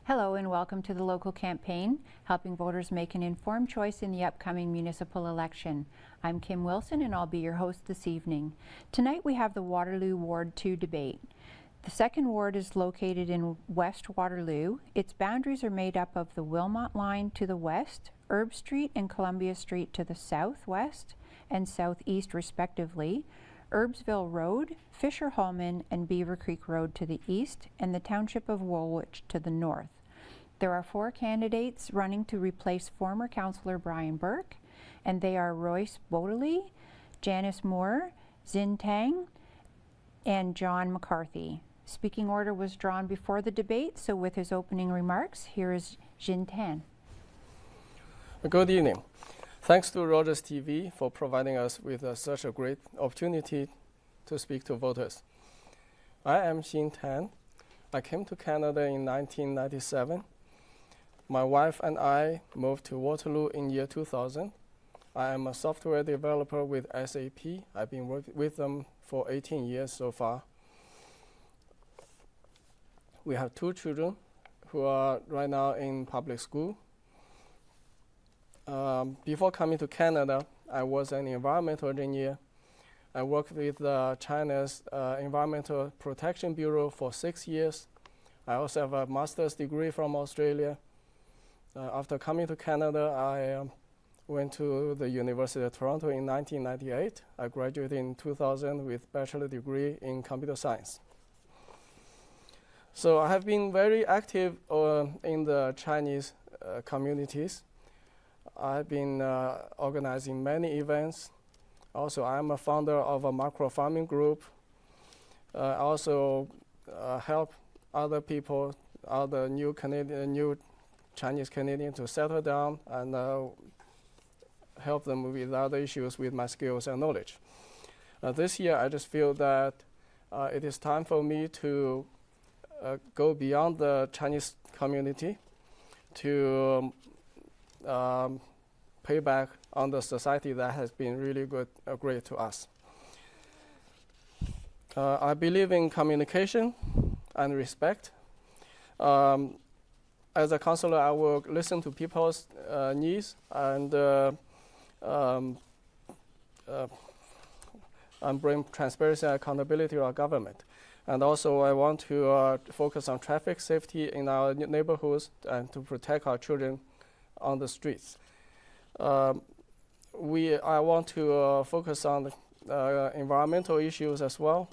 Hello and welcome to the local campaign, helping voters make an informed choice in the upcoming municipal election. I'm Kim Wilson and I'll be your host this evening. Tonight we have the Waterloo Ward 2 debate. The second ward is located in West Waterloo. Its boundaries are made up of the Wilmot line to the west, Herb Street and Columbia Street to the southwest and southeast respectively, Herbsville Road, Fisher Hallman and Beaver Creek Road to the east, and the Township of Woolwich to the north. There are 4 candidates running to replace former Councillor Brian Burke, and they are Royce Bodley, Janice Moore, Xin Tang, and John McCarthy. Speaking order was drawn before the debate, so with his opening remarks, here is Xin Tang. Good evening. Thanks to Rogers TV for providing us with such a great opportunity to speak to voters. I am Xin Tan. I came to Canada in 1997. My wife and I moved to Waterloo in year 2000. I am a software developer with SAP. I've been with them for 18 years so far. We have 2 children who are right now in public school. Before coming to Canada, I was an environmental engineer. I worked with China's Environmental Protection Bureau for 6 years. I also have a master's degree from Australia. After coming to Canada, I went to the University of Toronto in 1998. I graduated in 2000 with bachelor degree in computer science. So I have been very active in the Chinese communities. I've been organizing many events. Also, I'm a founder of a macro farming group. I also help other people, other new Chinese Canadians to settle down and help them with other issues with my skills and knowledge. This year, I just feel that it is time for me to go beyond the Chinese community to pay back on the society that has been really great to us. I believe in communication and respect. As a counselor, I will listen to people's needs and bring transparency and accountability to our government. And also, I want to focus on traffic safety in our neighborhoods and to protect our children on the streets. I want to focus on environmental issues as well.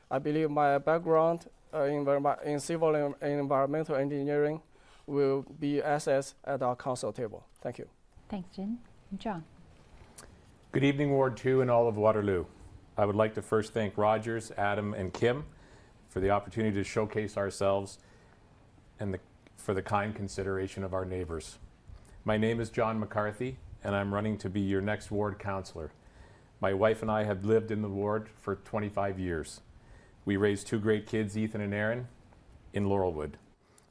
I believe my background in civil and environmental engineering will be assets at our council table. Thank you. Thanks, Jin. John. Good evening, Ward 2 and all of Waterloo. I would like to first thank Rogers, Adam, and Kim for the opportunity to showcase ourselves and for the kind consideration of our neighbors. My name is John McCarthy, and I'm running to be your next ward councillor. My wife and I have lived in the ward for 25 years. We raised 2 great kids, Ethan and Aaron, in Laurelwood.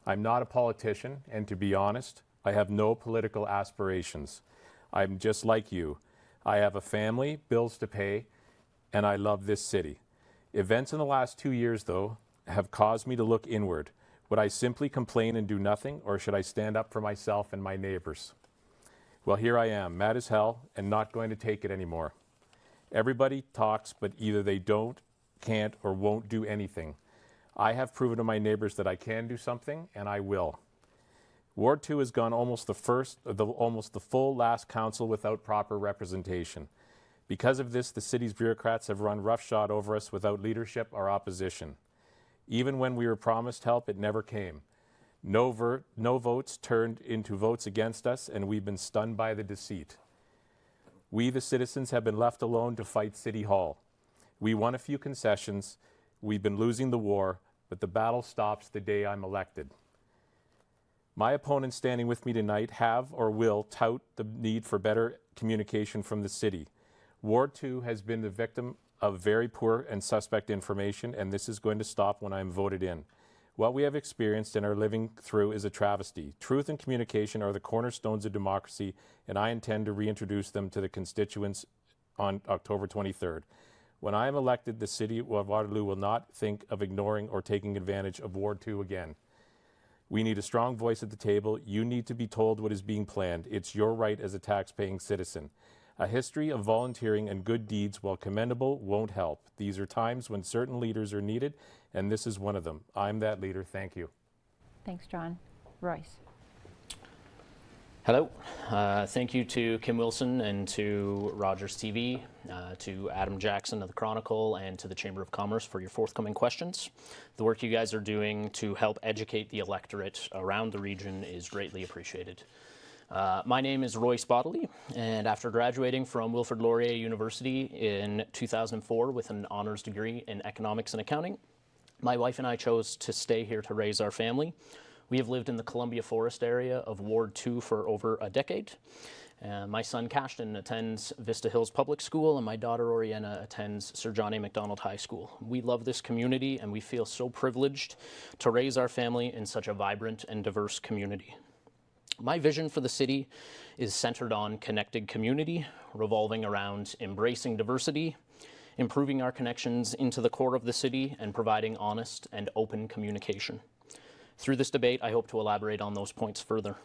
I'm not a politician, and to be honest, I have no political aspirations. I'm just like you. I have a family, bills to pay, and I love this city. Events in the last 2 years, though, have caused me to look inward. Would I simply complain and do nothing, or should I stand up for myself and my neighbors? Well, here I am, mad as hell, and not going to take it anymore. Everybody talks, but either they don't, can't, or won't do anything. I have proven to my neighbors that I can do something, and I will. Ward 2 has gone almost the full last council without proper representation. Because of this, the city's bureaucrats have run roughshod over us without leadership or opposition. Even when we were promised help, it never came. No votes turned into votes against us, and we've been stunned by the deceit. We, the citizens, have been left alone to fight City Hall. We won a few concessions. We've been losing the war, but the battle stops the day I'm elected. My opponents standing with me tonight have or will tout the need for better communication from the city. Ward 2 has been the victim of very poor and suspect information, and this is going to stop when I am voted in. What we have experienced and are living through is a travesty. Truth and communication are the cornerstones of democracy, and I intend to reintroduce them to the constituents on October 23rd. When I am elected, the city of Waterloo will not think of ignoring or taking advantage of Ward 2 again. We need a strong voice at the table. You need to be told what is being planned. It's your right as a tax-paying citizen. A history of volunteering and good deeds, while commendable, won't help. These are times when certain leaders are needed, and this is one of them. I'm that leader. Thank you. Thanks, John. Royce. Hello. Thank you to Kim Wilson and to Rogers TV, to Adam Jackson of the Chronicle, and to the Chamber of Commerce for your forthcoming questions. The work you guys are doing to help educate the electorate around the region is greatly appreciated. My name is Royce Bodley, and after graduating from Wilfrid Laurier University in 2004 with an honors degree in economics and accounting, my wife and I chose to stay here to raise our family. We have lived in the Columbia Forest area of Ward 2 for over a decade. My son Cashton attends Vista Hills Public School, and my daughter Oriana attends Sir John A. Macdonald High School. We love this community, and we feel so privileged to raise our family in such a vibrant and diverse community. My vision for the city is centered on connected community, revolving around embracing diversity, improving our connections into the core of the city, and providing honest and open communication. Through this debate, I hope to elaborate on those points further.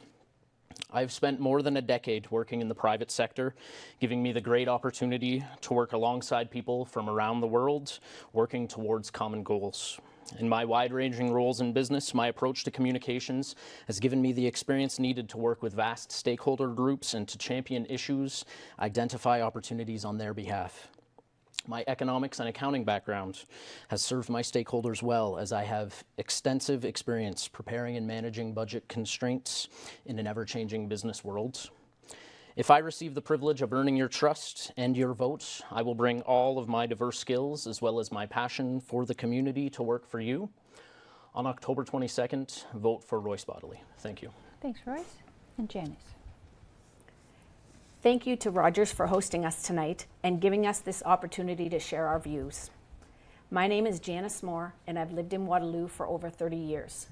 I've spent more than a decade working in the private sector, giving me the great opportunity to work alongside people from around the world, working towards common goals. In my wide-ranging roles in business, my approach to communications has given me the experience needed to work with vast stakeholder groups and to champion issues, identify opportunities on their behalf. My economics and accounting background has served my stakeholders well, as I have extensive experience preparing and managing budget constraints in an ever-changing business world. If I receive the privilege of earning your trust and your vote, I will bring all of my diverse skills as well as my passion for the community to work for you. On October 22nd, vote for Royce Bodley. Thank you. Thanks, Royce. And Janice. Thank you to Rogers for hosting us tonight and giving us this opportunity to share our views. My name is Janice Moore, and I've lived in Waterloo for over 30 years.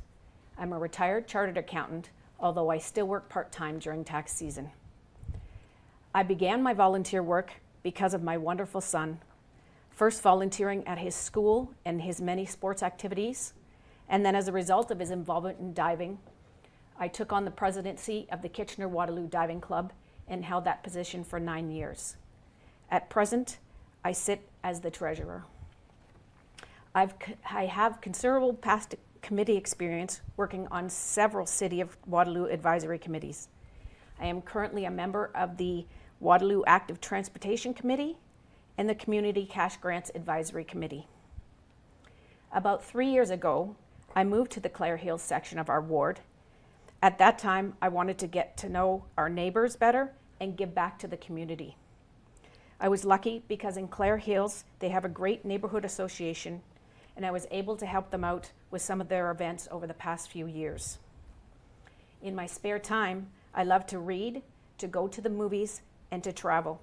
I'm a retired chartered accountant, although I still work part-time during tax season. I began my volunteer work because of my wonderful son, first volunteering at his school and his many sports activities, and then as a result of his involvement in diving, I took on the presidency of the Kitchener-Waterloo Diving Club and held that position for 9 years. At present, I sit as the treasurer. I have considerable past committee experience working on several City of Waterloo advisory committees. I am currently a member of the Waterloo Active Transportation Committee and the Community Cash Grants Advisory Committee. About 3 years ago, I moved to the Clare Hills section of our ward. At that time, I wanted to get to know our neighbors better and give back to the community. I was lucky because in Clare Hills, they have a great neighborhood association, and I was able to help them out with some of their events over the past few years. In my spare time, I love to read, to go to the movies, and to travel.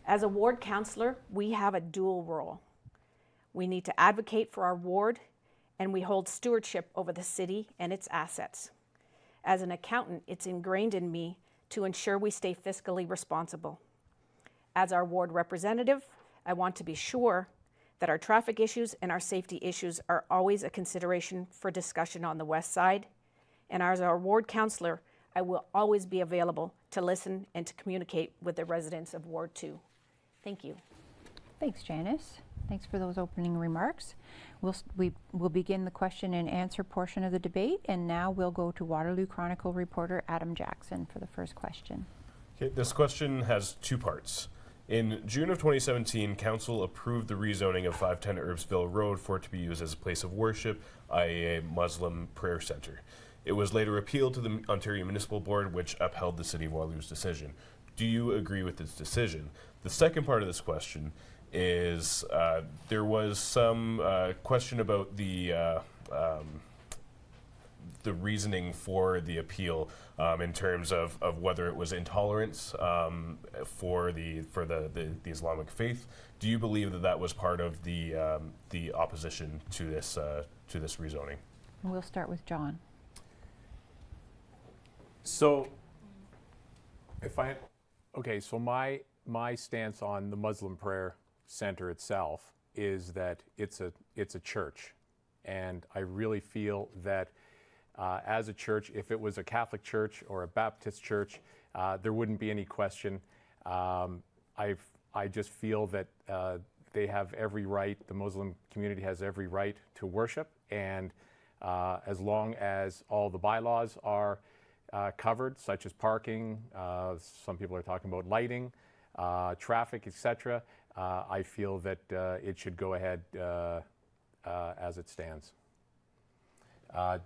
As a ward councillor, we have a dual role. We need to advocate for our ward, and we hold stewardship over the city and its assets. As an accountant, it's ingrained in me to ensure we stay fiscally responsible. As our ward representative, I want to be sure that our traffic issues and our safety issues are always a consideration for discussion on the west side. And as our ward councillor, I will always be available to listen and to communicate with the residents of Ward 2. Thank you. Thanks, Janice. Thanks for those opening remarks. We'll begin the question and answer portion of the debate, and now we'll go to Waterloo Chronicle reporter Adam Jackson for the first question. Okay, this question has two parts. In June of 2017, Council approved the rezoning of 510 Herbsville Road for it to be used as a place of worship, i.e. a Muslim prayer center. It was later appealed to the Ontario Municipal Board, which upheld the City of Waterloo's decision. Do you agree with this decision? The second part of this question is there was some question about the reasoning for the appeal in terms of whether it was intolerance for the Islamic faith. Do you believe that that was part of the opposition to this rezoning? And we'll start with John. So, so my stance on the Muslim prayer center itself is that it's a church, and I really feel that as a church, if it was a Catholic church or a Baptist church, there wouldn't be any question. I just feel that they have every right, the Muslim community has every right to worship, and as long as all the bylaws are covered, such as parking, some people are talking about lighting, traffic, etc., I feel that it should go ahead as it stands.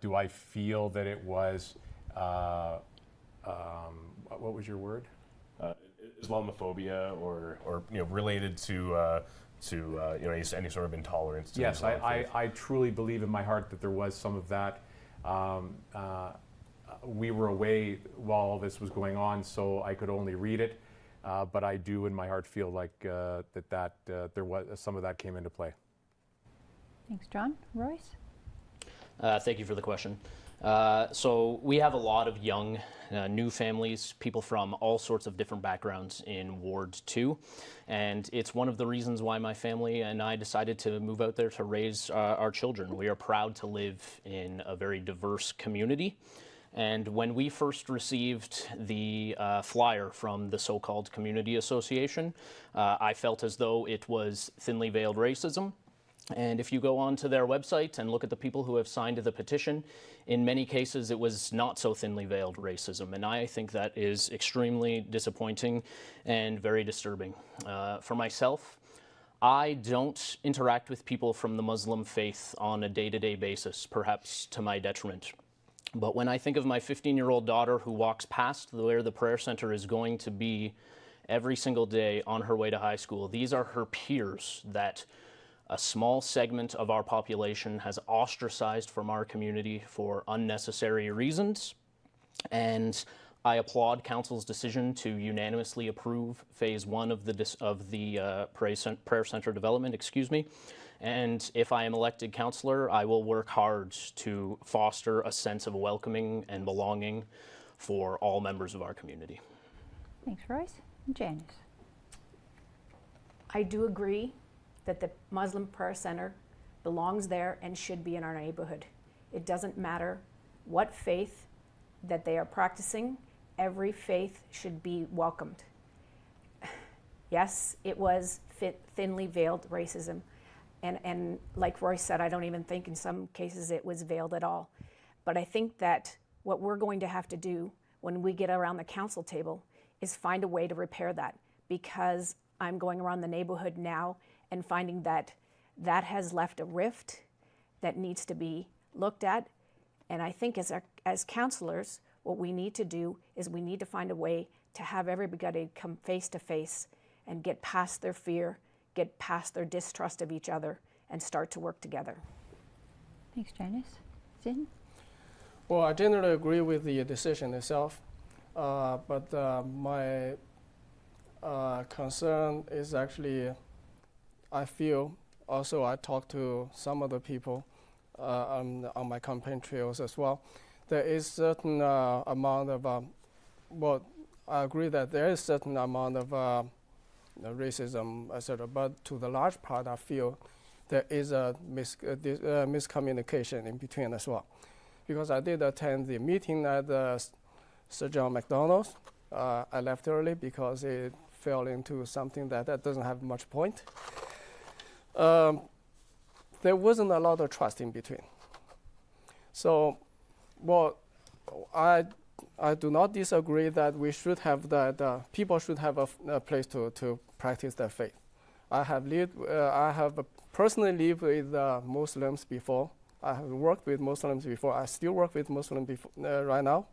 Do I feel that it was, what was your word? Islamophobia or related to any sort of intolerance to Yes, Islamic faith? I truly believe in my heart that there was some of that. We were away while all this was going on, so I could only read it. But I do, in my heart, feel like there was some of that came into play. Thanks, John. Royce? Thank you for the question. So we have a lot of young, new families, people from all sorts of different backgrounds in Ward 2. And it's one of the reasons why my family and I decided to move out there to raise our children. We are proud to live in a very diverse community. And when we first received the flyer from the so-called community association, I felt as though it was thinly veiled racism. And if you go onto their website and look at the people who have signed the petition, in many cases it was not so thinly veiled racism. And I think that is extremely disappointing and very disturbing. For myself, I don't interact with people from the Muslim faith on a day-to-day basis, perhaps to my detriment. But when I think of my 15-year-old daughter who walks past where the prayer center is going to be every single day on her way to high school, these are her peers that a small segment of our population has ostracized from our community for unnecessary reasons. And I applaud Council's decision to unanimously approve Phase 1 of the prayer center development, And if I am elected councillor, I will work hard to foster a sense of welcoming and belonging for all members of our community. Thanks, Royce. Janice? I do agree that the Muslim Prayer Center belongs there and should be in our neighborhood. It doesn't matter what faith that they are practicing, every faith should be welcomed. Yes, it was thinly veiled racism. And like Roy said, I don't even think in some cases it was veiled at all. But I think that what we're going to have to do when we get around the council table is find a way to repair that, because I'm going around the neighborhood now and finding that that has left a rift that needs to be looked at. And I think as councillors, what we need to do is we need to find a way to have everybody come face to face and get past their fear, get past their distrust of each other, and start to work together. Thanks, Janice. Zin? Well, I generally agree with the decision itself, but my concern is actually, I feel, also I talked to some other people on my campaign trails as well. There is certain amount of, well, I agree that there is certain amount of racism, etc. But to the large part, I feel there is a miscommunication in between as well. Because I did attend the meeting at Sir John McDonald's. I left early because it fell into something that doesn't have much point. There wasn't a lot of trust in between. So, well, I do not disagree that we should have that people should have a place to practice their faith. I have personally lived with Muslims before. I have worked with Muslims before. I still work with Muslims right now.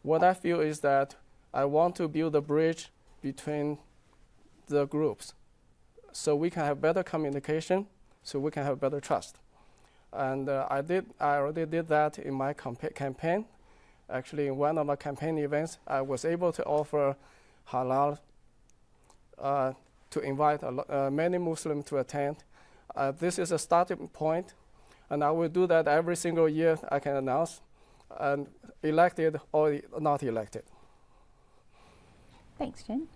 What I feel is that I want to build a bridge between the groups, so we can have better communication, so we can have better trust. And I already did that in my campaign. Actually, in one of my campaign events, I was able to offer halal to invite many Muslims to attend. This is a starting point, and I will do that every single year I can announce, and elected or not elected. Thanks, Jen.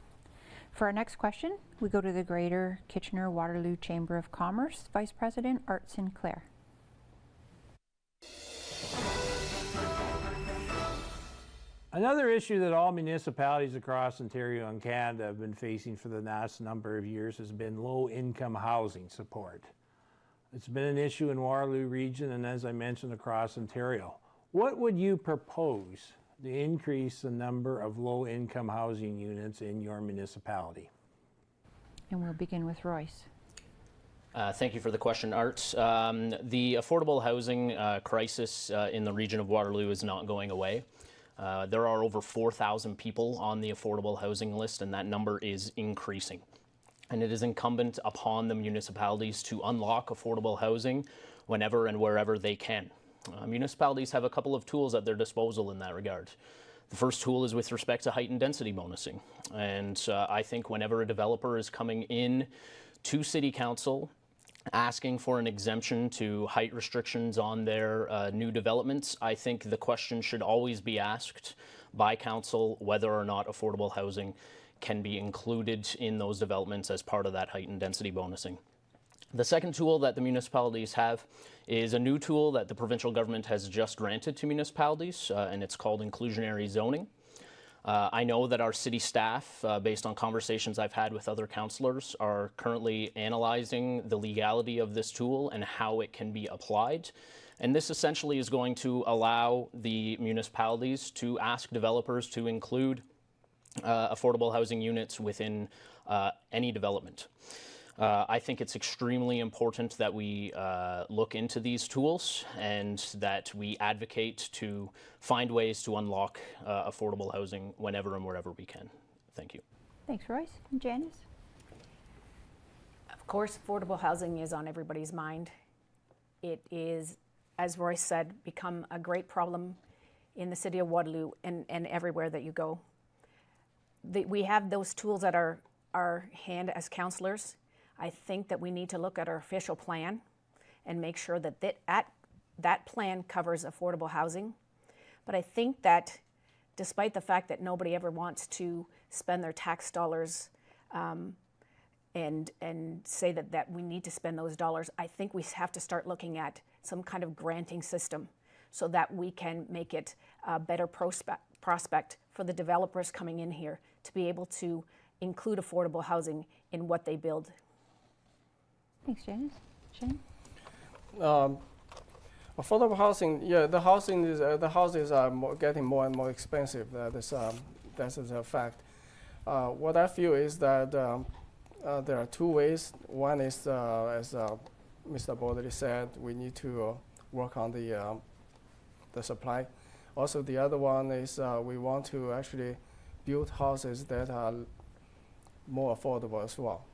For our next question, we go to the Greater Kitchener-Waterloo Chamber of Commerce, Vice President Art Sinclair. Another issue that all municipalities across Ontario and Canada have been facing for the last number of years has been low-income housing support. It's been an issue in Waterloo region and, as I mentioned, across Ontario. What would you propose to increase the number of low-income housing units in your municipality? And we'll begin with Royce. Thank you for the question, Art. The affordable housing crisis in the region of Waterloo is not going away. There are over 4,000 people on the affordable housing list, and that number is increasing. And it is incumbent upon the municipalities to unlock affordable housing whenever and wherever they can. Municipalities have a couple of tools at their disposal in that regard. The first tool is with respect to heightened density bonusing. And I think whenever a developer is coming in to City Council asking for an exemption to height restrictions on their new developments, I think the question should always be asked by Council whether or not affordable housing can be included in those developments as part of that heightened density bonusing. The second tool that the municipalities have is a new tool that the provincial government has just granted to municipalities, and it's called inclusionary zoning. I know that our city staff, based on conversations I've had with other councillors, are currently analyzing the legality of this tool and how it can be applied. And this essentially is going to allow the municipalities to ask developers to include affordable housing units within any development. I think it's extremely important that we look into these tools and that we advocate to find ways to unlock affordable housing whenever and wherever we can. Thank you. Thanks, Royce. And Janice? Of course, affordable housing is on everybody's mind. It is, as Royce said, become a great problem in the city of Waterloo and everywhere that you go. We have those tools at our hand as councillors. I think that we need to look at our official plan and make sure that that plan covers affordable housing. But I think that despite the fact that nobody ever wants to spend their tax dollars and say that we need to spend those dollars, I think we have to start looking at some kind of granting system so that we can make it a better prospect for the developers coming in here to be able to include affordable housing in what they build. Thanks, Janice. Shane? Affordable housing, yeah, the houses are getting more and more expensive. That is a fact. What I feel is that there are two ways. One is, as Mr. Baldry said, we need to work on the supply. Also, the other one is we want to actually build houses that are more affordable as well.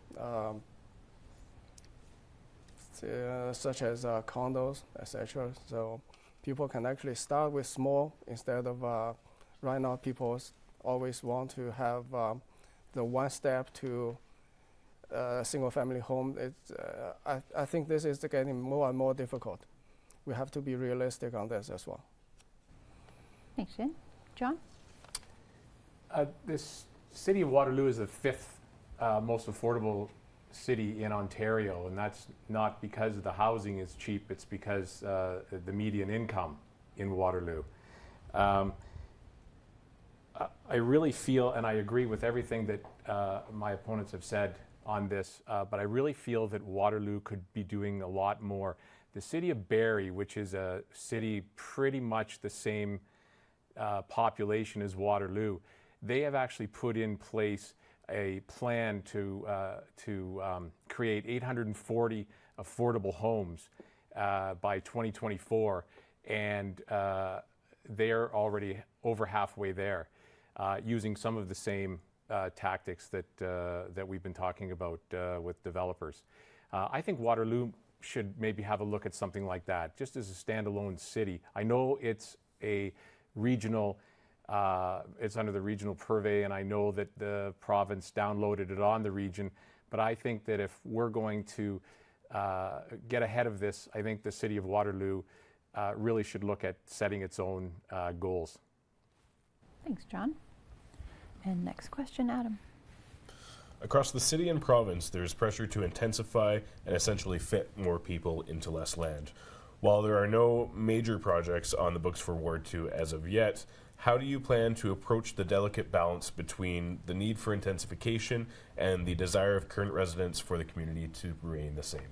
Such as condos, etc. So people can actually start with small instead of right now people always want to have the one step to a single family home. I think this is getting more and more difficult. We have to be realistic on this as well. Thanks, Shane. John? This city of Waterloo is the fifth most affordable city in Ontario, and that's not because the housing is cheap, it's because the median income in Waterloo. I really feel, and I agree with everything that my opponents have said on this, but I really feel that Waterloo could be doing a lot more. The city of Barrie, which is a city pretty much the same population as Waterloo, they have actually put in place a plan to create 840 affordable homes by 2024, and they're already over halfway there, using some of the same tactics that we've been talking about with developers. I think Waterloo should maybe have a look at something like that, just as a standalone city. I know it's a regional. It's under the regional purvey, and I know that the province downloaded it on the region, but I think that if we're going to get ahead of this, I think the city of Waterloo really should look at setting its own goals. Thanks, John. And next question, Adam. Across the city and province, there's pressure to intensify and essentially fit more people into less land. While there are no major projects on the books for Ward 2 as of yet, how do you plan to approach the delicate balance between the need for intensification and the desire of current residents for the community to remain the same?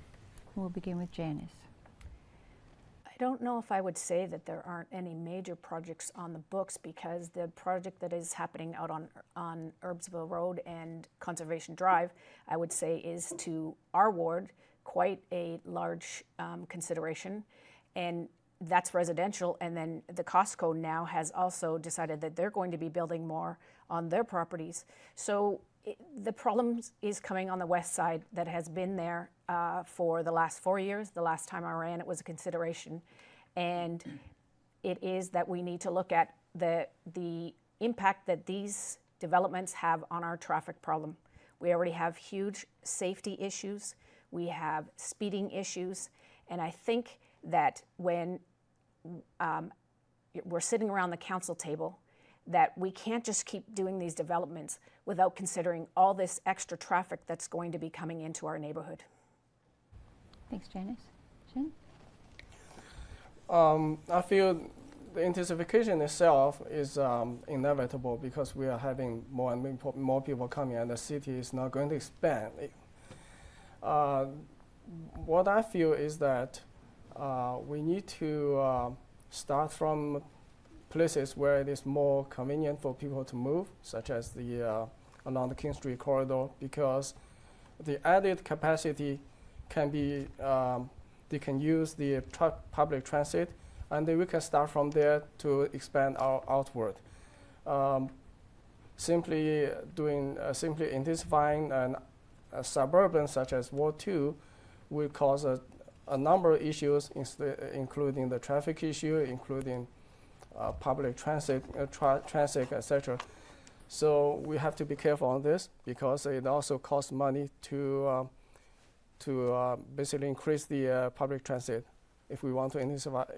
We'll begin with Janice. I don't know if I would say that there aren't any major projects on the books, because the project that is happening out on Herbsville Road and Conservation Drive, I would say, is to our ward quite a large consideration, and that's residential. And then the Costco now has also decided that they're going to be building more on their properties. So the problem is coming on the west side that has been there for the last 4 years. The last time I ran, it was a consideration. And it is that we need to look at the impact that these developments have on our traffic problem. We already have huge safety issues. We have speeding issues. And I think that when we're sitting around the council table, that we can't just keep doing these developments without considering all this extra traffic that's going to be coming into our neighborhood. Thanks, Janice. Jen? I feel the intensification itself is inevitable, because we are having more and more people coming, and the city is not going to expand. What I feel is that we need to start from places where it is more convenient for people to move, such as along the King Street corridor, because the added capacity can be, they can use the public transit, and then we can start from there to expand outward. Simply intensifying a suburban such as Ward 2 will cause a number of issues, including the traffic issue, including public transit, etc. So we have to be careful on this, because it also costs money to basically increase the public transit if we want to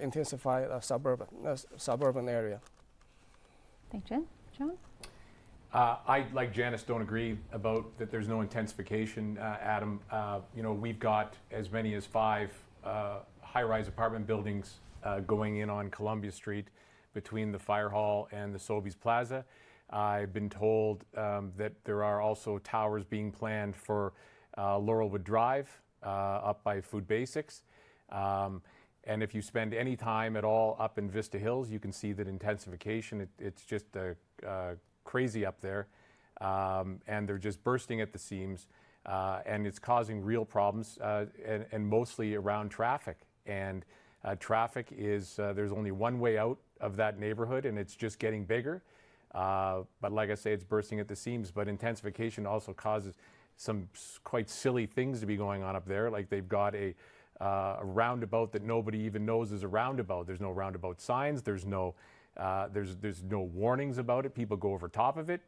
intensify a suburban area. Thanks, Jen. John? I, like Janice, don't agree about that there's no intensification, Adam. We've got as many as 5 high-rise apartment buildings going in on Columbia Street between the Fire Hall and the Sobeys Plaza. I've been told that there are also towers being planned for Laurelwood Drive up by Food Basics. And if you spend any time at all up in Vista Hills, you can see that intensification, it's just crazy up there. And they're just bursting at the seams. And it's causing real problems, and mostly around traffic. And traffic is, there's only one way out of that neighborhood, and it's just getting bigger. But like I say, it's bursting at the seams. But intensification also causes some quite silly things to be going on up there. Like they've got a roundabout that nobody even knows is a roundabout. There's no roundabout signs. There's no warnings about it. People go over top of it.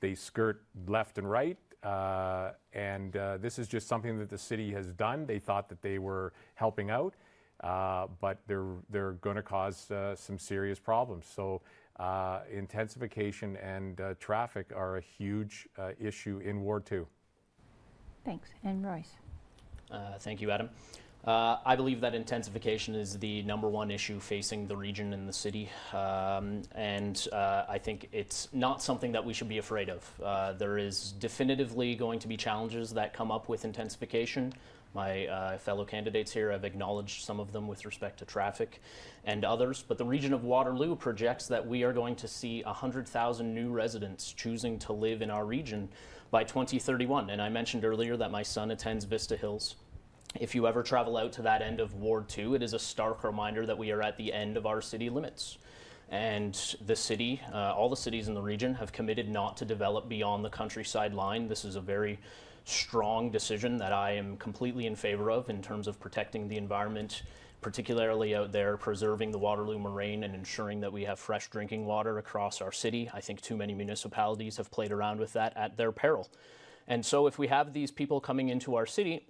They skirt left and right. And this is just something that the city has done. They thought that they were helping out, but they're going to cause some serious problems. So intensification and traffic are a huge issue in Ward 2. Thanks. And Royce? Thank you, Adam. I believe that intensification is the #1 issue facing the region and the city, and I think it's not something that we should be afraid of. There is definitively going to be challenges that come up with intensification. My fellow candidates here have acknowledged some of them with respect to traffic and others, but the region of Waterloo projects that we are going to see 100,000 new residents choosing to live in our region by 2031. And I mentioned earlier that my son attends Vista Hills. If you ever travel out to that end of Ward 2, it is a stark reminder that we are at the end of our city limits. And the city, all the cities in the region have committed not to develop beyond the countryside line. This is a very strong decision that I am completely in favor of in terms of protecting the environment, particularly out there, preserving the Waterloo Moraine and ensuring that we have fresh drinking water across our city. I think too many municipalities have played around with that at their peril. And so if we have these people coming into our city,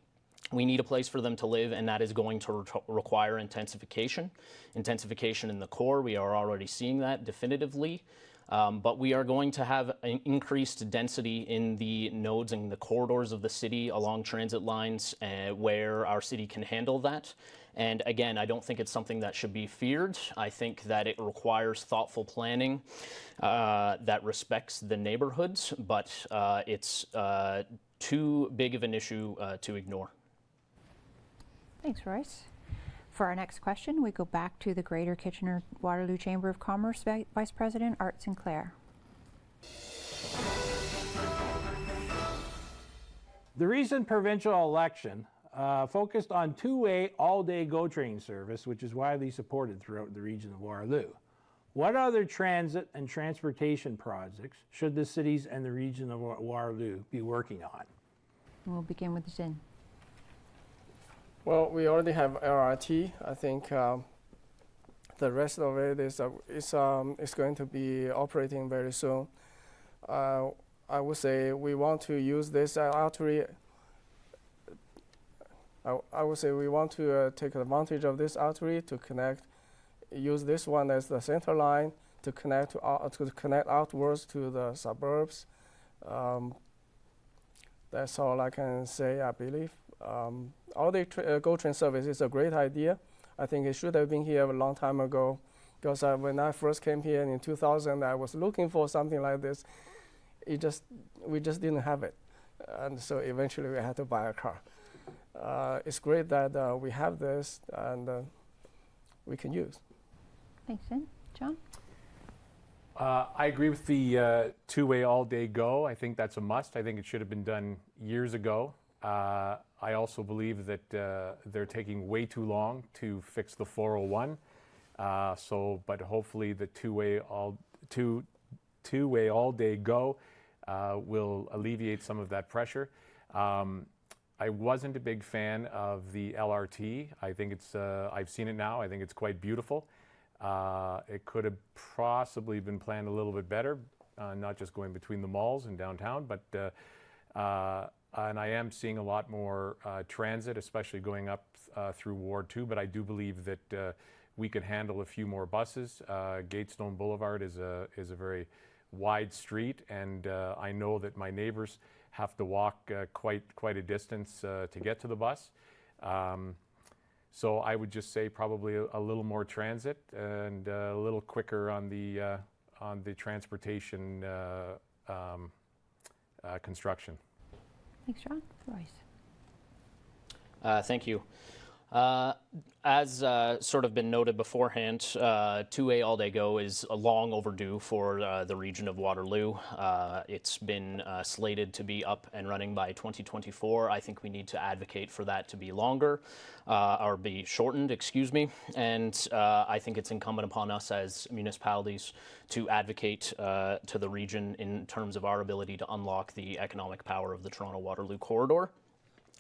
We need a place for them to live, and that is going to require intensification. Intensification in the core, we are already seeing that definitively. But we are going to have an increased density in the nodes and the corridors of the city along transit lines where our city can handle that. And again, I don't think it's something that should be feared. I think that it requires thoughtful planning that respects the neighborhoods, but it's too big of an issue to ignore. Thanks, Royce. For our next question, we go back to the Greater Kitchener-Waterloo Chamber of Commerce Vice President Art Sinclair. The recent provincial election focused on two-way all-day GO train service, which is widely supported throughout the region of Waterloo. What other transit and transportation projects should the cities and the region of Waterloo be working on? We'll begin with Zin. Well, we already have LRT. I think the rest of it is going to be operating very soon. I would say we want to use this artery. I would say we want to take advantage of this artery to connect. Use this one as the center line to connect outwards to the suburbs. That's all I can say, I believe. All-day GO train service is a great idea. I think it should have been here a long time ago, because when I first came here in 2000, I was looking for something like this. We just didn't have it, and so eventually we had to buy a car. It's great that we have this and we can use. Thanks, Zin. John? I agree with the two-way all-day GO. I think that's a must. I think it should have been done years ago. I also believe that they're taking way too long to fix the 401. But hopefully the two-way all-day GO will alleviate some of that pressure. I wasn't a big fan of the LRT. I think it's, I've seen it now, I think it's quite beautiful. It could have possibly been planned a little bit better, not just going between the malls and downtown, but and I am seeing a lot more transit, especially going up through Ward 2, but I do believe that we could handle a few more buses. Gatestone Boulevard is a very wide street, and I know that my neighbors have to walk quite a distance to get to the bus. So I would just say probably a little more transit and a little quicker on the transportation construction. Thanks, John. Royce? Thank you. As sort of been noted beforehand, two-way all-day GO is long overdue for the region of Waterloo. It's been slated to be up and running by 2024. I think we need to advocate for that to be longer, or be shortened, excuse me. And I think it's incumbent upon us as municipalities to advocate to the region in terms of our ability to unlock the economic power of the Toronto-Waterloo corridor.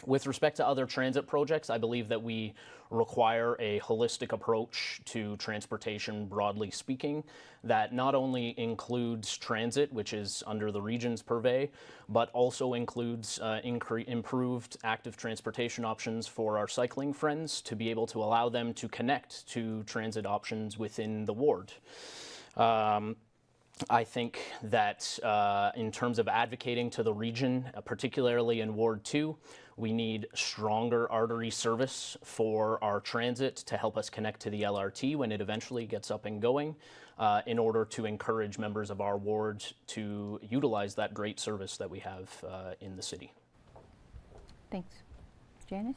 With respect to other transit projects, I believe that we require a holistic approach to transportation, broadly speaking, that not only includes transit, which is under the region's purvey, but also includes improved active transportation options for our cycling friends to be able to allow them to connect to transit options within the ward. I think that in terms of advocating to the region, particularly in Ward 2, we need stronger artery service for our transit to help us connect to the LRT when it eventually gets up and going, in order to encourage members of our ward to utilize that great service that we have in the city. Thanks. Janice?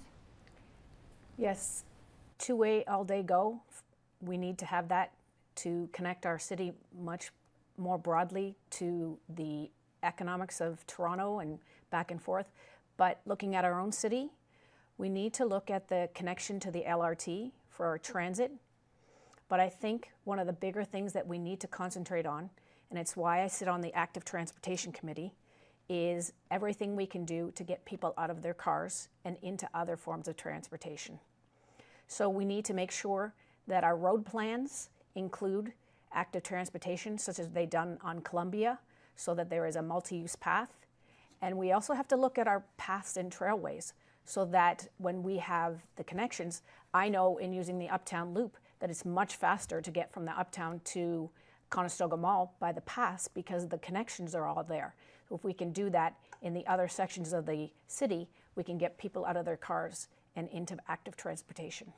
Yes, two-way all-day GO. We need to have that to connect our city much more broadly to the economics of Toronto and back and forth. But looking at our own city, we need to look at the connection to the LRT for our transit. But I think one of the bigger things that we need to concentrate on, and it's why I sit on the Active Transportation Committee, is everything we can do to get people out of their cars and into other forms of transportation. So we need to make sure that our road plans include active transportation, such as they done on Columbia, so that there is a multi-use path. And we also have to look at our paths and trailways so that when we have the connections, I know in using the Uptown Loop that it's much faster to get from the Uptown to Conestoga Mall by the pass because the connections are all there. So if we can do that in the other sections of the city, we can get people out of their cars and into active transportation.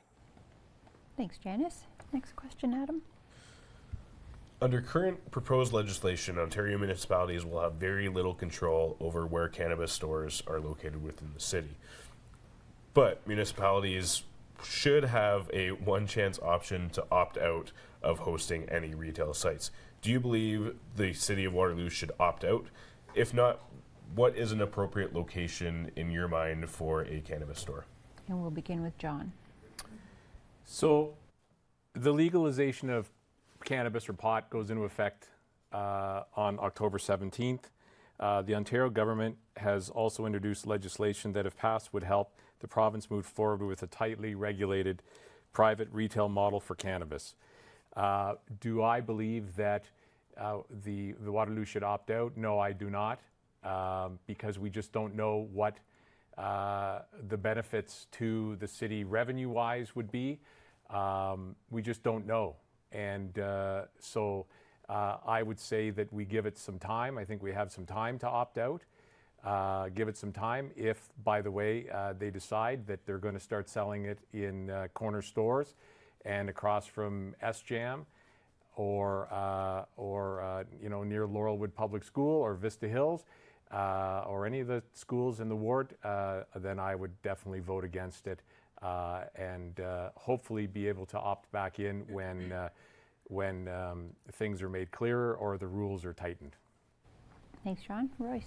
Thanks, Janice. Next question, Adam. Under current proposed legislation, Ontario municipalities will have very little control over where cannabis stores are located within the city. But municipalities should have a one-chance option to opt out of hosting any retail sites. Do you believe the City of Waterloo should opt out? If not, what is an appropriate location in your mind for a cannabis store? And we'll begin with John. So the legalization of cannabis or pot goes into effect on October 17th. The Ontario government has also introduced legislation that, if passed, would help the province move forward with a tightly regulated private retail model for cannabis. Do I believe that the Waterloo should opt out? No, I do not, because we just don't know what the benefits to the city revenue-wise would be. We just don't know. And so I would say that we give it some time. I think we have some time to opt out. Give it some time. If, by the way, they decide that they're going to start selling it in corner stores and across from SJAM or near Laurelwood Public School or Vista Hills or any of the schools in the ward, then I would definitely vote against it and hopefully be able to opt back in when things are made clearer or the rules are tightened. Thanks, John. Royce.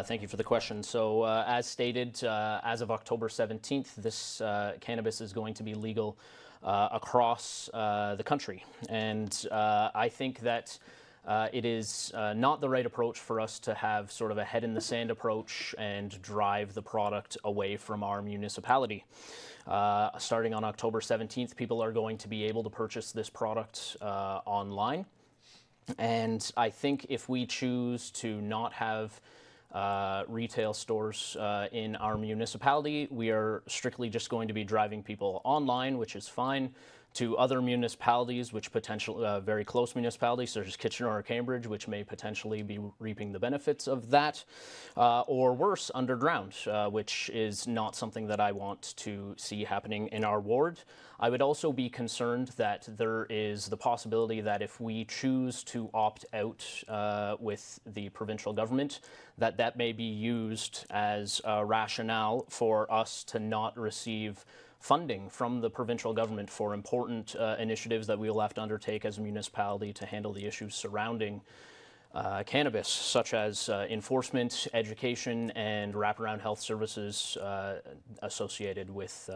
Thank you for the question. So as stated, as of October 17th, this cannabis is going to be legal across the country. And I think that it is not the right approach for us to have sort of a head in the sand approach and drive the product away from our municipality. Starting on October 17th, people are going to be able to purchase this product online. And I think if we choose to not have retail stores in our municipality, we are strictly just going to be driving people online, which is fine, to other municipalities, which potentially very close municipalities, such as Kitchener or Cambridge, which may potentially be reaping the benefits of that, or worse, underground, which is not something that I want to see happening in our ward. I would also be concerned that there is the possibility that if we choose to opt out with the provincial government, that may be used as a rationale for us to not receive funding from the provincial government for important initiatives that we will have to undertake as a municipality to handle the issues surrounding cannabis, such as enforcement, education, and wraparound health services associated with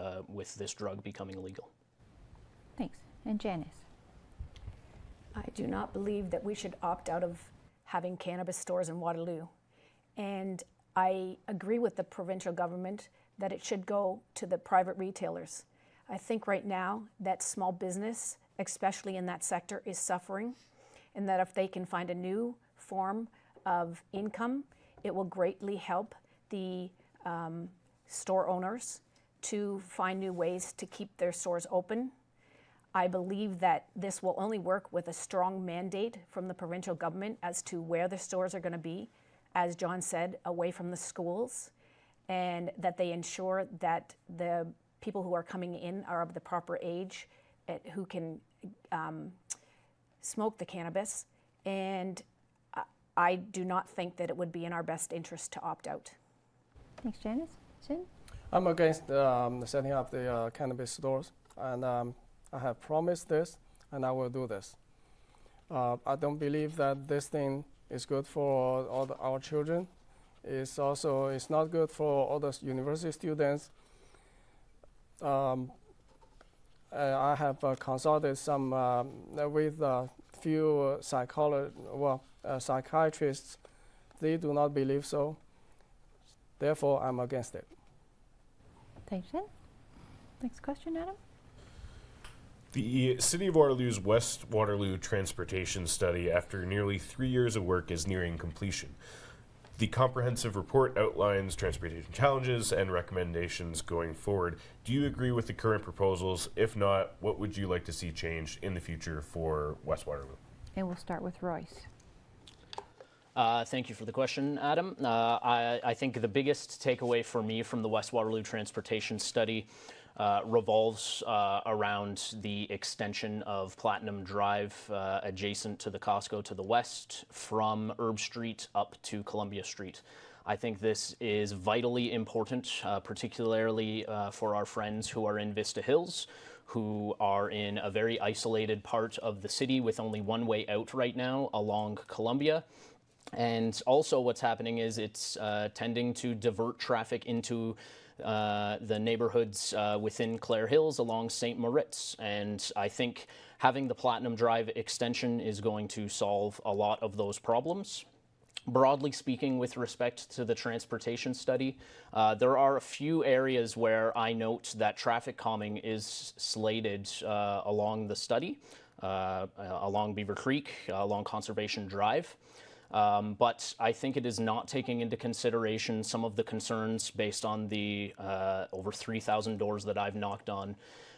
this drug becoming illegal. Thanks. And Janice. I do not believe that we should opt out of having cannabis stores in Waterloo. And I agree with the provincial government that it should go to the private retailers. I think right now that small business, especially in that sector, is suffering, and that if they can find a new form of income, it will greatly help the store owners to find new ways to keep their stores open. I believe that this will only work with a strong mandate from the provincial government as to where the stores are going to be, as John said, away from the schools, and that they ensure that the people who are coming in are of the proper age, who can smoke the cannabis. And I do not think that it would be in our best interest to opt out. Thanks, Janice. Sin? I'm against setting up the cannabis stores, and I have promised this, and I will do this. I don't believe that this thing is good for all our children. It's not good for all the university students. I have consulted some with a few psychiatrists. They do not believe so. Therefore, I'm against it. Thanks, Sin. Next question, Adam. The City of Waterloo's West Waterloo transportation study, after nearly 3 years of work, is nearing completion. The comprehensive report outlines transportation challenges and recommendations going forward. Do you agree with the current proposals? If not, what would you like to see changed in the future for West Waterloo? And we'll start with Royce. Thank you for the question, Adam. I think the biggest takeaway for me from the West Waterloo Transportation Study revolves around the extension of Platinum Drive adjacent to the Costco to the west from Herb Street up to Columbia Street. I think this is vitally important, particularly for our friends who are in Vista Hills, who are in a very isolated part of the city with only one way out right now along Columbia. And also what's happening is it's tending to divert traffic into the neighborhoods within Clare Hills along St. Moritz. And I think having the Platinum Drive extension is going to solve a lot of those problems. Broadly speaking, with respect to the transportation study, there are a few areas where I note that traffic calming is slated along the study, along Beaver Creek, along Conservation Drive. But I think it is not taking into consideration some of the concerns based on the over 3,000 doors that I've knocked on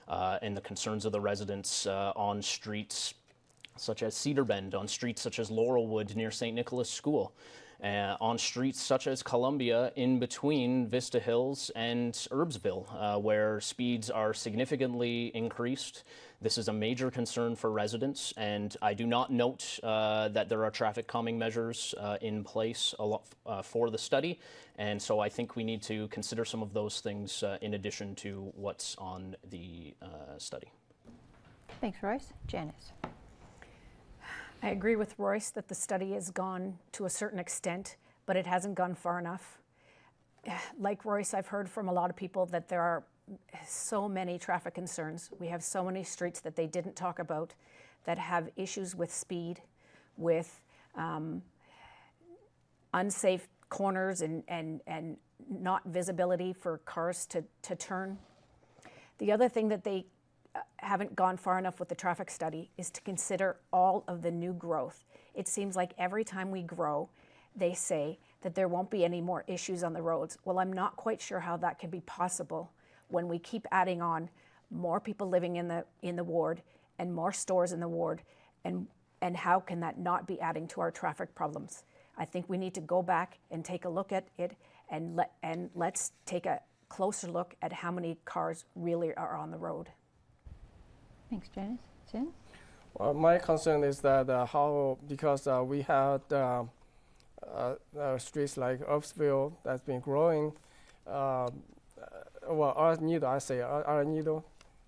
and the concerns of the residents on streets such as Cedar Bend, on streets such as Laurelwood near St. Nicholas School, on streets such as Columbia in between Vista Hills and Herbsville, where speeds are significantly increased. This is a major concern for residents, and I do not note that there are traffic calming measures in place for the study, and so I think we need to consider some of those things in addition to what's on the study. Thanks, Royce. Janice. I agree with Royce that the study has gone to a certain extent, but it hasn't gone far enough. Like Royce, I've heard from a lot of people that there are so many traffic concerns. We have so many streets that they didn't talk about that have issues with speed, with unsafe corners and not visibility for cars to turn. The other thing that they haven't gone far enough with the traffic study is to consider all of the new growth. It seems like every time we grow, they say that there won't be any more issues on the roads. Well, I'm not quite sure how that can be possible when we keep adding on more people living in the ward and more stores in the ward, and how can that not be adding to our traffic problems? I think we need to go back and take a look at it, and let's take a closer look at how many cars really are on the road. Thanks, Janice. Sin? Well, my concern is that because we had streets like Herbsville that's been growing, Arnedo,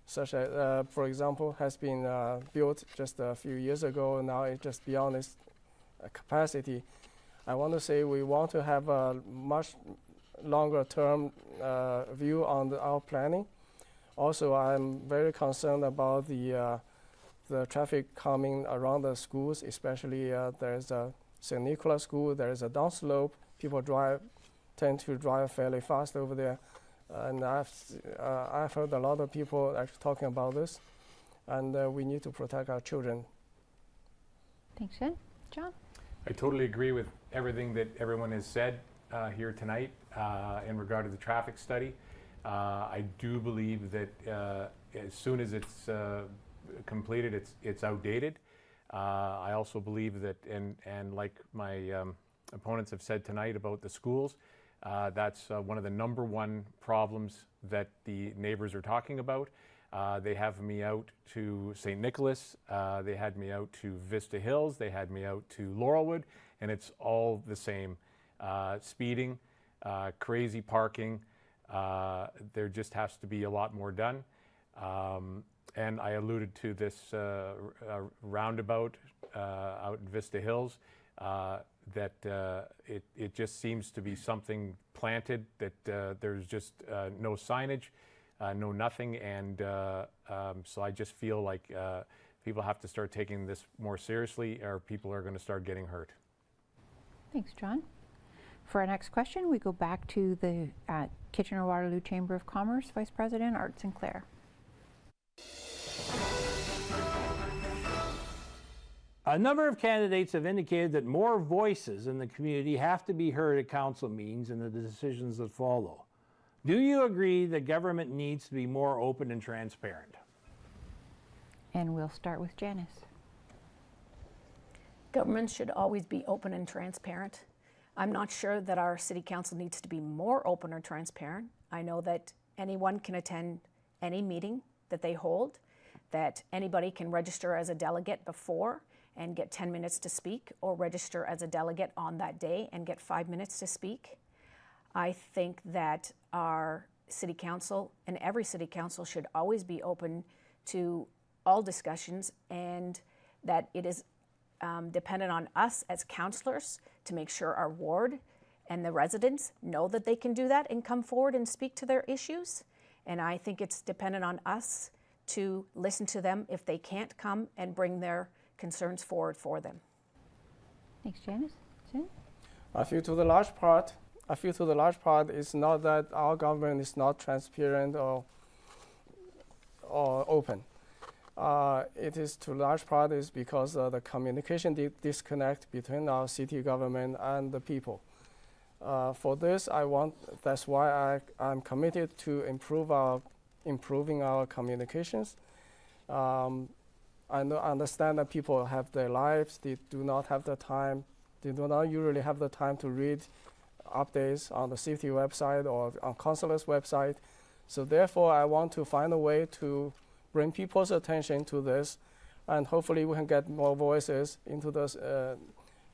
such as, for example, has been built just a few years ago. Now it's just beyond its capacity. I want to say we want to have a much longer term view on our planning. Also, I'm very concerned about the traffic coming around the schools, especially there's a St. Nicholas School, there's a downslope. People tend to drive fairly fast over there. And I've heard a lot of people actually talking about this, and we need to protect our children. Thanks, Sin. John? I totally agree with everything that everyone has said here tonight in regard to the traffic study. I do believe that as soon as it's completed, it's outdated. I also believe that, and like my opponents have said tonight about the schools, that's one of the number one problems that the neighbors are talking about. They have me out to St. Nicholas, they had me out to Vista Hills, they had me out to Laurelwood, and it's all the same. Speeding, crazy parking, there just has to be a lot more done. And I alluded to this roundabout out in Vista Hills, that it just seems to be something planted, that there's just no signage, no nothing, and so I just feel like people have to start taking this more seriously, or people are going to start getting hurt. Thanks, John. For our next question, we go back to the Kitchener-Waterloo Chamber of Commerce, Vice President Art Sinclair. A number of candidates have indicated that more voices in the community have to be heard at council meetings and the decisions that follow. Do you agree that government needs to be more open and transparent? And we'll start with Janice. Government should always be open and transparent. I'm not sure that our city council needs to be more open or transparent. I know that anyone can attend any meeting that they hold, that anybody can register as a delegate before and get 10 minutes to speak, or register as a delegate on that day and get 5 minutes to speak. I think that our city council and every city council should always be open to all discussions, and that it is dependent on us as councillors to make sure our ward and the residents know that they can do that and come forward and speak to their issues. And I think it's dependent on us to listen to them if they can't come and bring their concerns forward for them. Thanks, Janice. Jen? I feel to the large part it's not that our government is not transparent or open. It is to large part is because the communication disconnect between our city government and the people. For this, that's why I'm committed to improving our communications. I understand that people have their lives. They do not have the time. They do not usually have the time to read updates on the city website or on councilor's website. So therefore, I want to find a way to bring people's attention to this, and hopefully we can get more voices into this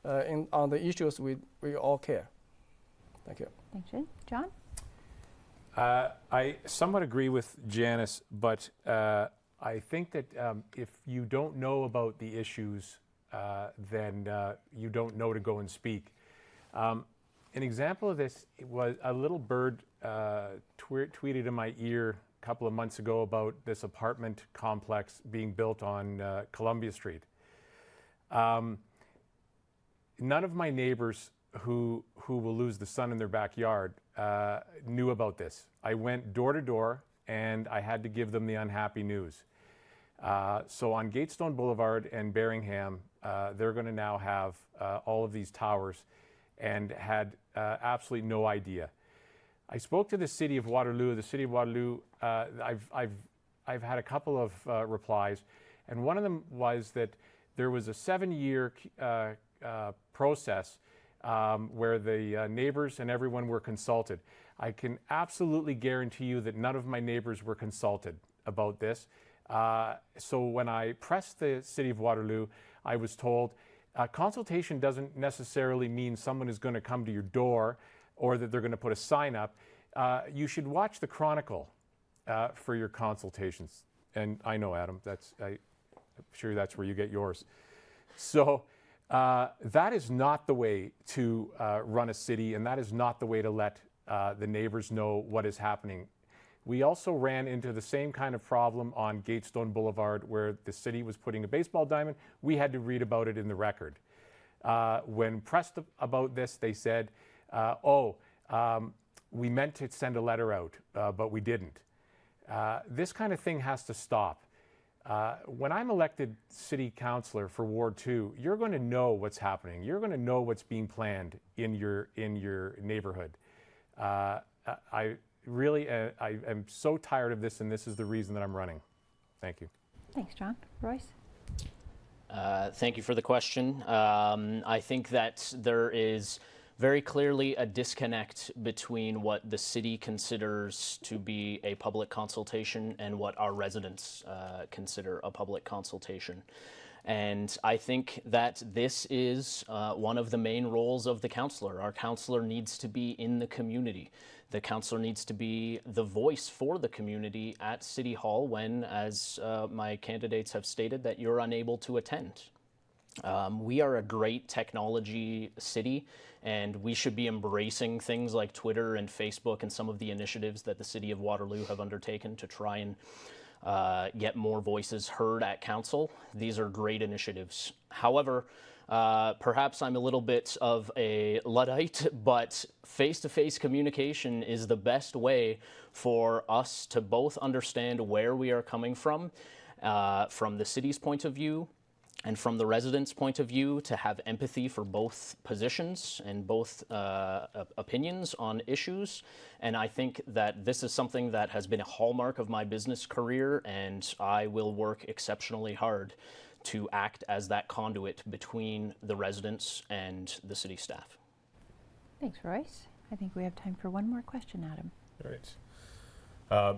on the issues we all care. Thank you. Thanks, Jen. John? I somewhat agree with Janice, but I think that if you don't know about the issues, then you don't know to go and speak. An example of this was a little bird tweeted in my ear a couple of months ago about this apartment complex being built on Columbia Street. None of my neighbors who will lose the sun in their backyard knew about this. I went door to door and I had to give them the unhappy news. So on Gatestone Boulevard and Berringham, they're going to now have all of these towers, and had absolutely no idea. I spoke to the City of Waterloo. The City of Waterloo, I've had a couple of replies, and one of them was that there was a 7-year process where the neighbors and everyone were consulted. I can absolutely guarantee you that none of my neighbors were consulted about this. So when I pressed the City of Waterloo, I was told consultation doesn't necessarily mean someone is going to come to your door or that they're going to put a sign up. You should watch the Chronicle for your consultations. And I know, Adam, I'm sure that's where you get yours. So that is not the way to run a city, and that is not the way to let the neighbors know what is happening. We also ran into the same kind of problem on Gatestone Boulevard, where the city was putting a baseball diamond. We had to read about it in the Record. When pressed about this, they said, we meant to send a letter out, but we didn't. This kind of thing has to stop. When I'm elected city councillor for Ward 2, you're going to know what's happening. You're going to know what's being planned in your neighborhood. I am so tired of this, and this is the reason that I'm running. Thank you. Thanks, John. Royce? Thank you for the question. I think that there is very clearly a disconnect between what the city considers to be a public consultation and what our residents consider a public consultation. And I think that this is one of the main roles of the councillor. Our councillor needs to be in the community. The councillor needs to be the voice for the community at City Hall when, as my candidates have stated, that you're unable to attend. We are a great technology city, and we should be embracing things like Twitter and Facebook and some of the initiatives that the City of Waterloo have undertaken to try and get more voices heard at council. These are great initiatives. However, perhaps I'm a little bit of a Luddite, but face-to-face communication is the best way for us to both understand where we are coming from the city's point of view, and from the residents' point of view, to have empathy for both positions and both opinions on issues. And I think that this is something that has been a hallmark of my business career, and I will work exceptionally hard to act as that conduit between the residents and the city staff. Thanks, Royce. I think we have time for one more question, Adam. All right.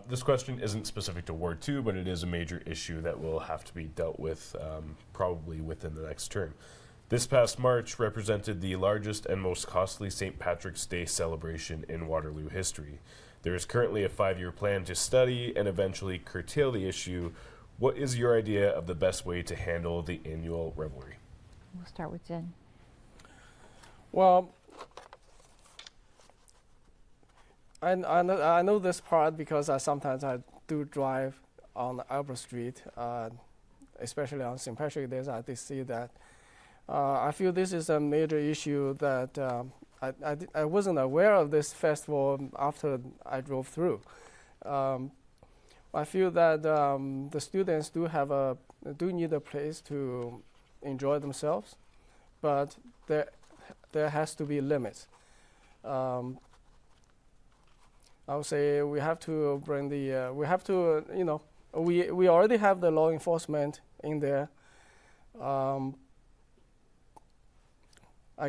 This question isn't specific to Ward 2, but it is a major issue that will have to be dealt with probably within the next term. This past March represented the largest and most costly St. Patrick's Day celebration in Waterloo history. There is currently a 5-year plan to study and eventually curtail the issue. What is your idea of the best way to handle the annual revelry? We'll start with Jen. Well, I know this part because sometimes I do drive on Albert Street, especially on St. Patrick's Day. I did see that. I feel this is a major issue that I wasn't aware of this festival after I drove through. I feel that the students do need a place to enjoy themselves, but there has to be limits. I would say we have to bring the we already have the law enforcement in there. I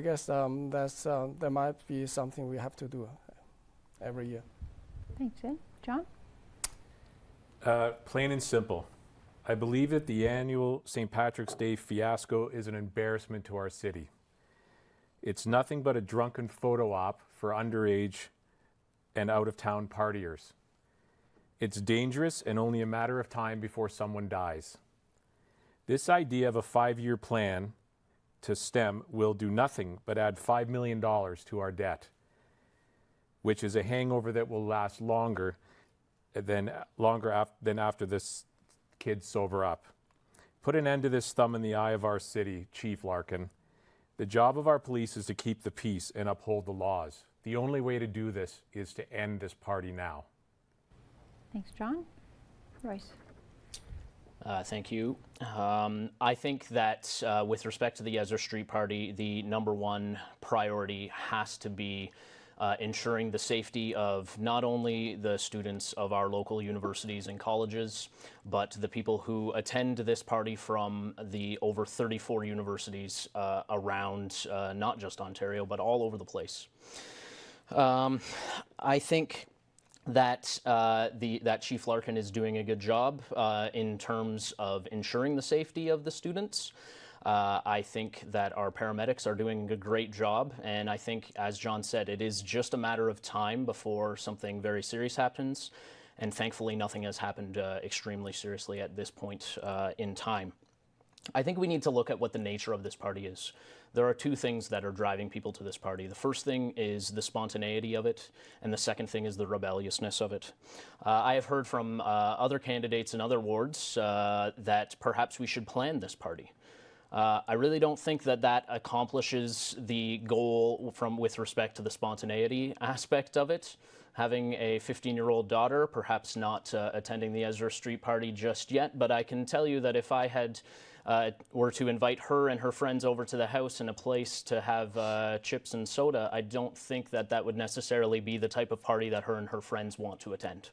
guess there might be something we have to do every year. Thanks, Jen. John? Plain and simple. I believe that the annual St. Patrick's Day fiasco is an embarrassment to our city. It's nothing but a drunken photo op for underage and out-of-town partiers. It's dangerous and only a matter of time before someone dies. This idea of a 5-year plan to stem will do nothing but add $5 million to our debt, which is a hangover that will last longer than after this kids sober up. Put an end to this thumb in the eye of our city, Chief Larkin. The job of our police is to keep the peace and uphold the laws. The only way to do this is to end this party now. Thanks, John. Royce? Thank you. I think that with respect to the Ezra Street Party, the number one priority has to be ensuring the safety of not only the students of our local universities and colleges, but the people who attend this party from the over 34 universities around not just Ontario, but all over the place. I think that that Chief Larkin is doing a good job in terms of ensuring the safety of the students. I think that our paramedics are doing a great job, and I think, as John said, it is just a matter of time before something very serious happens, and thankfully nothing has happened extremely seriously at this point in time. I think we need to look at what the nature of this party is. There are two things that are driving people to this party. The first thing is the spontaneity of it, and the second thing is the rebelliousness of it. I have heard from other candidates in other wards that perhaps we should plan this party. I really don't think that that accomplishes the goal with respect to the spontaneity aspect of it. Having a 15-year-old daughter, perhaps not attending the Ezra Street Party just yet, but I can tell you that if I had were to invite her and her friends over to the house in a place to have chips and soda, I don't think that that would necessarily be the type of party that her and her friends want to attend.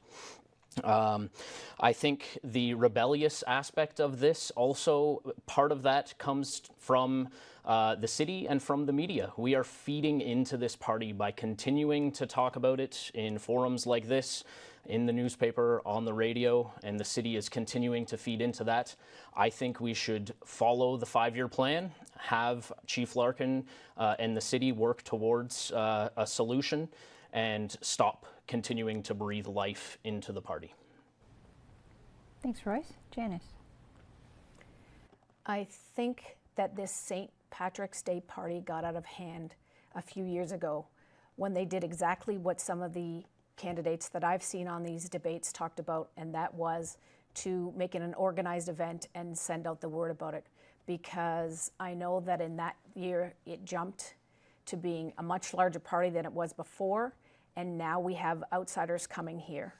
I think the rebellious aspect of this also, part of that comes from the city and from the media. We are feeding into this party by continuing to talk about it in forums like this, in the newspaper, on the radio, and the city is continuing to feed into that. I think we should follow the 5-year plan, have Chief Larkin and the city work towards a solution, and stop continuing to breathe life into the party. Thanks, Royce. Janice? I think that this St. Patrick's Day party got out of hand a few years ago when they did exactly what some of the candidates that I've seen on these debates talked about, and that was to make it an organized event and send out the word about it. Because I know that in that year it jumped to being a much larger party than it was before, and now we have outsiders coming here.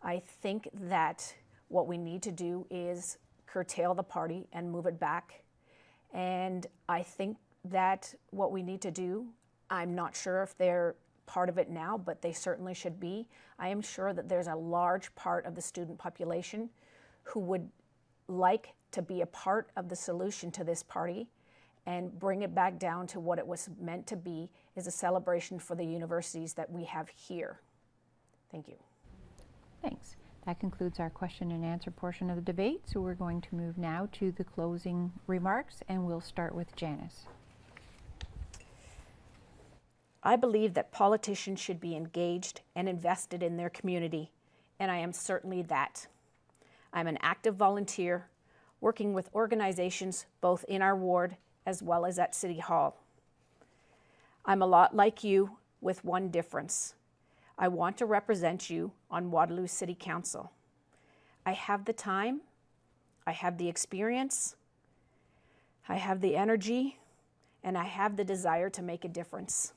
I think that what we need to do is curtail the party and move it back And I think that what we need to do, I'm not sure if they're part of it now, but they certainly should be. I am sure that there's a large part of the student population who would like to be a part of the solution to this party and bring it back down to what it was meant to be, is a celebration for the universities that we have here. Thank you. Thanks. That concludes our question and answer portion of the debate. So we're going to move now to the closing remarks, and we'll start with Janice. I believe that politicians should be engaged and invested in their community, and I am certainly that. I'm an active volunteer working with organizations both in our ward as well as at City Hall. I'm a lot like you with one difference. I want to represent you on Waterloo City Council. I have the time, I have the experience, I have the energy, and I have the desire to make a difference.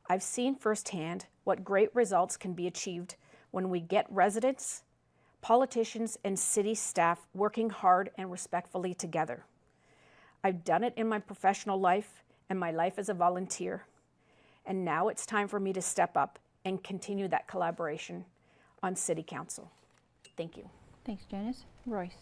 I've seen firsthand what great results can be achieved when we get residents, politicians, and city staff working hard and respectfully together. I've done it in my professional life and my life as a volunteer. And now it's time for me to step up and continue that collaboration on City Council. Thank you. Thanks, Janice. Royce.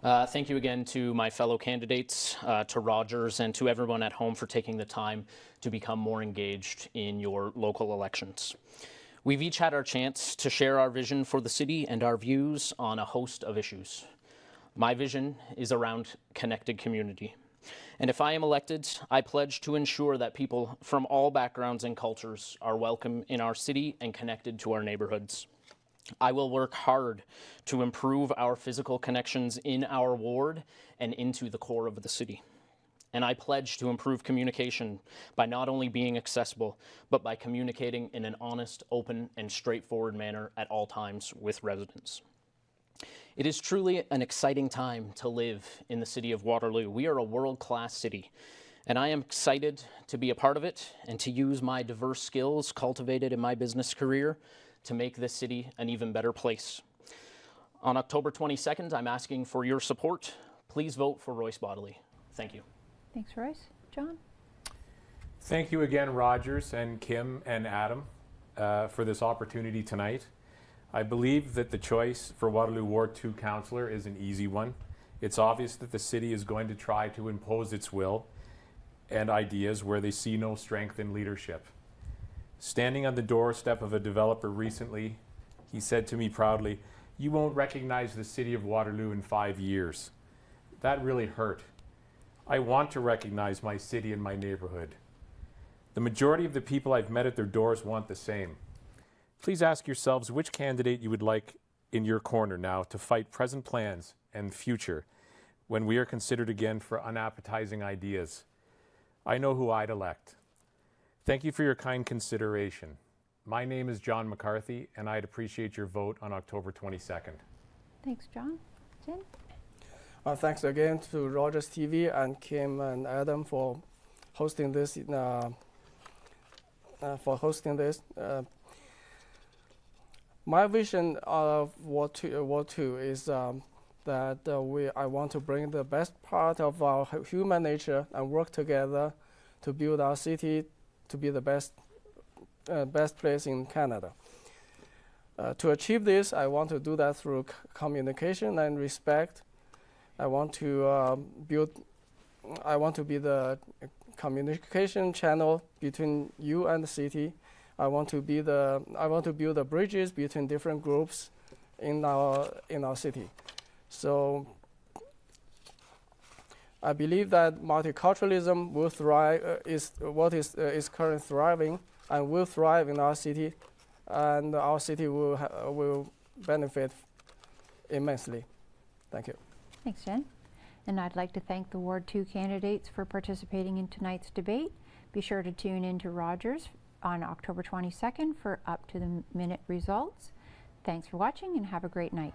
Thank you again to my fellow candidates, to Rogers, and to everyone at home for taking the time to become more engaged in your local elections. We've each had our chance to share our vision for the city and our views on a host of issues. My vision is around connected community. And if I am elected, I pledge to ensure that people from all backgrounds and cultures are welcome in our city and connected to our neighborhoods. I will work hard to improve our physical connections in our ward and into the core of the city. And I pledge to improve communication by not only being accessible, but by communicating in an honest, open, and straightforward manner at all times with residents. It is truly an exciting time to live in the city of Waterloo. We are a world-class city, and I am excited to be a part of it and to use my diverse skills cultivated in my business career to make this city an even better place. On October 22nd, I'm asking for your support. Please vote for Royce Bodley. Thank you. Thanks, Royce. John? Thank you again, Rogers and Kim and Adam, for this opportunity tonight. I believe that the choice for Waterloo Ward 2 councillor is an easy one. It's obvious that the city is going to try to impose its will and ideas where they see no strength in leadership. Standing on the doorstep of a developer recently, he said to me proudly, "You won't recognize the city of Waterloo in 5 years." That really hurt. I want to recognize my city and my neighborhood. The majority of the people I've met at their doors want the same. Please ask yourselves which candidate you would like in your corner now to fight present plans and future when we are considered again for unappetizing ideas. I know who I'd elect. Thank you for your kind consideration. My name is John McCarthy, and I'd appreciate your vote on October 22nd. Thanks, John. Jen? Thanks again to Rogers TV and Kim and Adam for hosting this. My vision of Ward 2 is that I want to bring the best part of our human nature and work together to build our city to be the best place in Canada. To achieve this, I want to do that through communication and respect. I want to be the communication channel between you and the city. I want to build the bridges between different groups in our city. So I believe that multiculturalism will thrive, is currently thriving and will thrive in our city, and our city will benefit immensely. Thank you. Thanks, Jen. And I'd like to thank the Ward 2 candidates for participating in tonight's debate. Be sure to tune in to Rogers on October 22nd for up-to-the-minute results. Thanks for watching and have a great night.